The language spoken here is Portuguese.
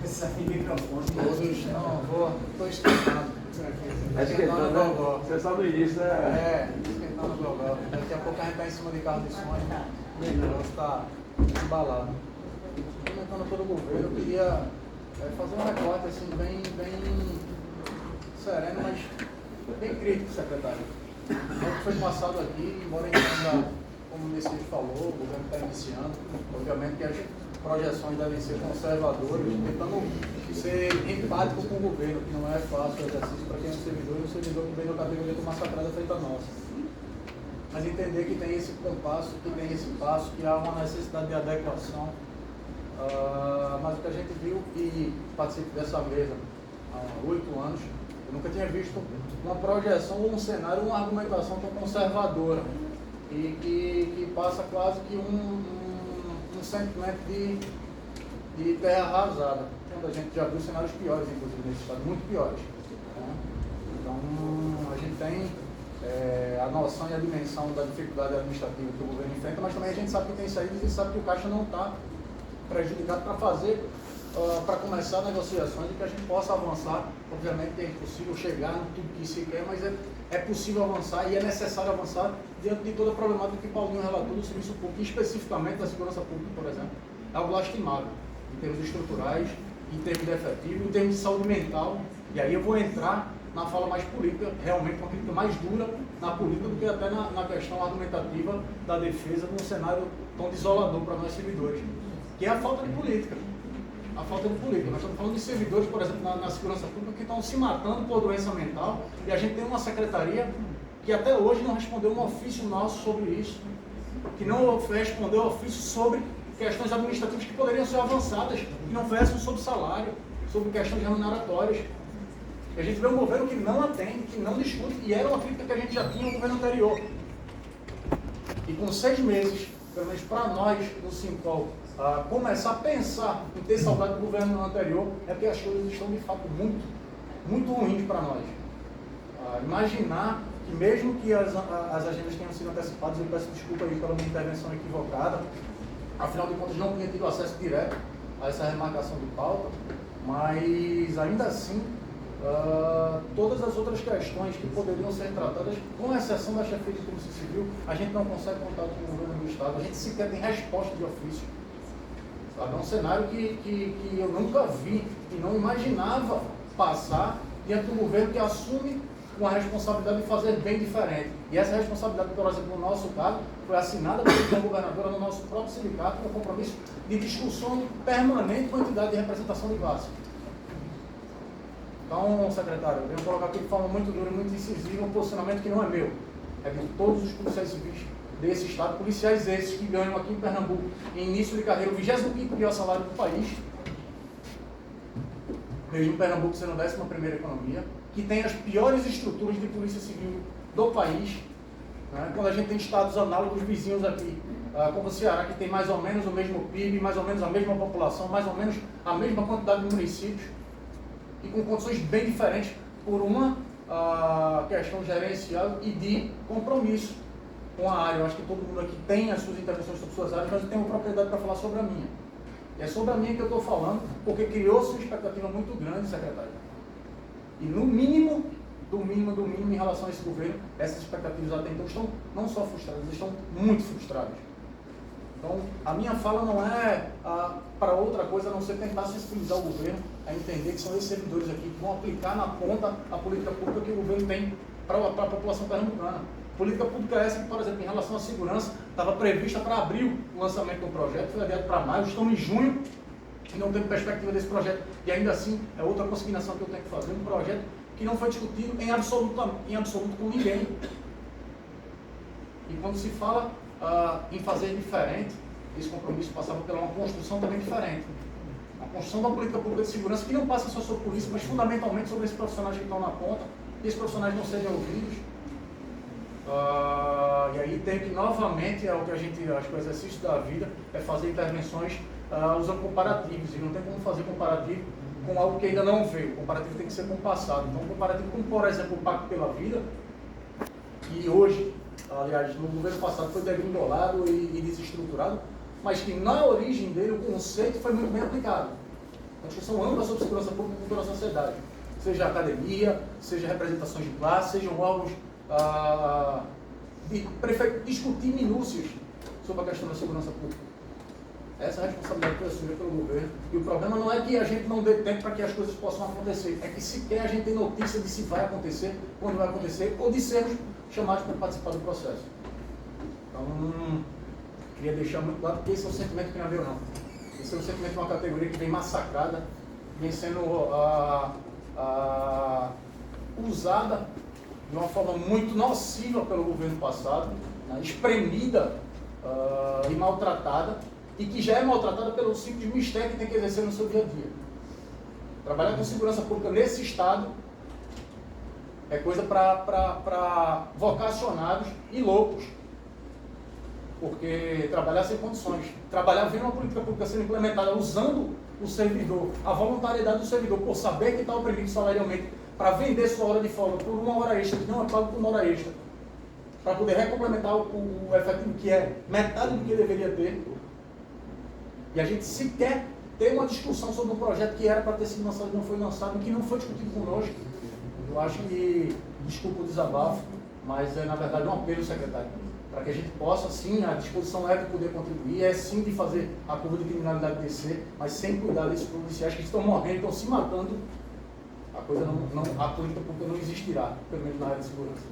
Sem microfone. Todos, não, estou esquentando. Esquentando, né? Você só no início, né? Esquentando o gogó. Daqui a pouco a gente está em cima de carro de som e o negócio está embalado. Comentando todo o governo, eu queria fazer um recorte assim, bem sereno, mas bem crítico, secretário. O que foi passado aqui, embora ainda, como o Messias falou, o governo está iniciando, obviamente que as projeções devem ser conservadoras, tentando ser empático com o governo, que não é fácil o exercício para quem é um servidor, e um servidor que vem na categoria de uma sacrada feita nossa. Mas entender que tem esse compasso, que tem esse passo, que há uma necessidade de adequação. Mas o que a gente viu, e participo dessa mesa há 8 anos, eu nunca tinha visto uma projeção ou um cenário, uma argumentação tão conservadora e que passa quase que um sentimento de terra arrasada, quando a gente já viu cenários piores, inclusive, nesse estado, muito piores. Né? Então, a gente tem a noção e a dimensão da dificuldade administrativa que o governo enfrenta, mas também a gente sabe que tem saídas e sabe que o Caixa não está prejudicado para fazer, para começar negociações e que a gente possa avançar. Obviamente é impossível chegar no tudo que se quer, mas é possível avançar e é necessário avançar diante de toda a problemática que Paulinho relatou do serviço público, especificamente da segurança pública, por exemplo. É algo lastimável, em termos estruturais, em termos de efetivo, em termos de saúde mental, e aí eu vou entrar na fala mais política, realmente uma crítica mais dura na política do que até na questão argumentativa da defesa num cenário tão desolador para nós servidores, que é a falta de política. A falta de política. Nós estamos falando de servidores, por exemplo, na segurança pública, que estão se matando por doença mental, e a gente tem uma secretaria que até hoje não respondeu um ofício nosso sobre isso, que não respondeu ofício sobre questões administrativas que poderiam ser avançadas, que não versam sobre salário, sobre questões remuneratórias. E a gente vê um governo que não atende, que não discute, e era uma crítica que a gente já tinha no governo anterior. E com 6 meses, pelo menos para nós, no Simpol, começar a pensar em ter saudade do governo anterior, é porque as coisas estão de fato muito ruins para nós. Imaginar que mesmo que as agendas tenham sido antecipadas, eu peço desculpa aí pela minha intervenção equivocada, afinal de contas não tinha tido acesso direto a essa remarcação de pauta, mas ainda assim, todas as outras questões que poderiam ser tratadas, com exceção da chefia de Polícia Civil, a gente não consegue contar com o governo do Estado, a gente sequer tem resposta de ofício. Sabe? É um cenário que eu nunca vi e não imaginava passar diante do governo que assume uma responsabilidade de fazer bem diferente. E essa responsabilidade, por exemplo, no nosso caso, foi assinada pela governadora no nosso próprio sindicato, com o compromisso de discussão permanente com a entidade de representação de classe. Então, secretário, eu venho colocar aqui de forma muito dura e muito incisiva um posicionamento que não é meu, é de todos os policiais civis desse estado, policiais esses que ganham aqui em Pernambuco, em início de carreira, o 25º pior salário do país, mesmo Pernambuco sendo a 11ª economia, que tem as piores estruturas de polícia civil do país, né? Quando a gente tem estados análogos vizinhos aqui, como o Ceará, que tem mais ou menos o mesmo PIB, mais ou menos a mesma população, mais ou menos a mesma quantidade de municípios, e com condições bem diferentes por uma questão gerencial e de compromisso com a área. Eu acho que todo mundo aqui tem as suas intervenções sobre suas áreas, mas eu tenho uma propriedade para falar sobre a minha. E é sobre a minha que eu estou falando, porque criou-se uma expectativa muito grande, secretário. E no mínimo, do mínimo em relação a esse governo, essas expectativas até então estão não só frustradas, estão muito frustradas. Então, a minha fala não é para outra coisa, a não ser tentar sensibilizar o governo a entender que são esses servidores aqui que vão aplicar na ponta a política pública que o governo tem para a população pernambucana. Política pública essa que, por exemplo, em relação à segurança, estava prevista para abril o lançamento do projeto, foi adiado para maio, estamos em junho e não tem perspectiva desse projeto. E ainda assim, é outra consignação que eu tenho que fazer, um projeto que não foi discutido em absoluto com ninguém. E quando se fala em fazer diferente, esse compromisso passava pela uma construção também diferente. A construção de uma política pública de segurança que não passa só sobre polícia, mas fundamentalmente sobre esses profissionais que estão na ponta, e esses profissionais não sejam ouvidos. E aí tem que, novamente, é o que a gente, acho que o exercício da vida é fazer intervenções usando comparativos, e não tem como fazer comparativo com algo que ainda não veio. O comparativo tem que ser com o passado. Então, comparativo com, por exemplo, o Pacto pela Vida, que hoje, aliás, no governo passado foi degringolado e desestruturado, mas que na origem dele o conceito foi muito bem aplicado. uma discussão ampla sobre segurança pública com toda a sociedade. Seja academia, seja representações de classe, sejam órgãos discutir minúcias sobre a questão da segurança pública. Essa é a responsabilidade que é assumida pelo governo. E o problema não é que a gente não dê tempo para que as coisas possam acontecer, é que sequer a gente tem notícia de se vai acontecer, quando vai acontecer, ou de sermos chamados para participar do processo. Então, queria deixar muito claro que esse é um sentimento que não é meu, não. Esse é um sentimento de uma categoria que vem massacrada, vem sendo usada de uma forma muito nociva pelo governo passado, né, espremida e maltratada, e que já é maltratada pelo simples mistério que tem que exercer no seu dia a dia. Trabalhar com segurança pública nesse estado é coisa para vocacionados e loucos, porque trabalhar sem condições, trabalhar vendo uma política pública sendo implementada usando o servidor, a voluntariedade do servidor, por saber que está oprimido salarialmente, para vender sua hora de folga por uma hora extra, que não é pago por uma hora extra, para poder recomplementar o efetivo que é metade do que deveria ter. E a gente sequer tem uma discussão sobre um projeto que era para ter sido lançado e não foi lançado, e que não foi discutido conosco. Eu acho que, desculpa o desabafo, mas é na verdade um apelo, secretário, para que a gente possa, sim, a disposição é de poder contribuir, é sim de fazer a curva de criminalidade descer, mas sem cuidar desses policiais que estão morrendo, estão se matando, a política pública não existirá, pelo menos na área de segurança.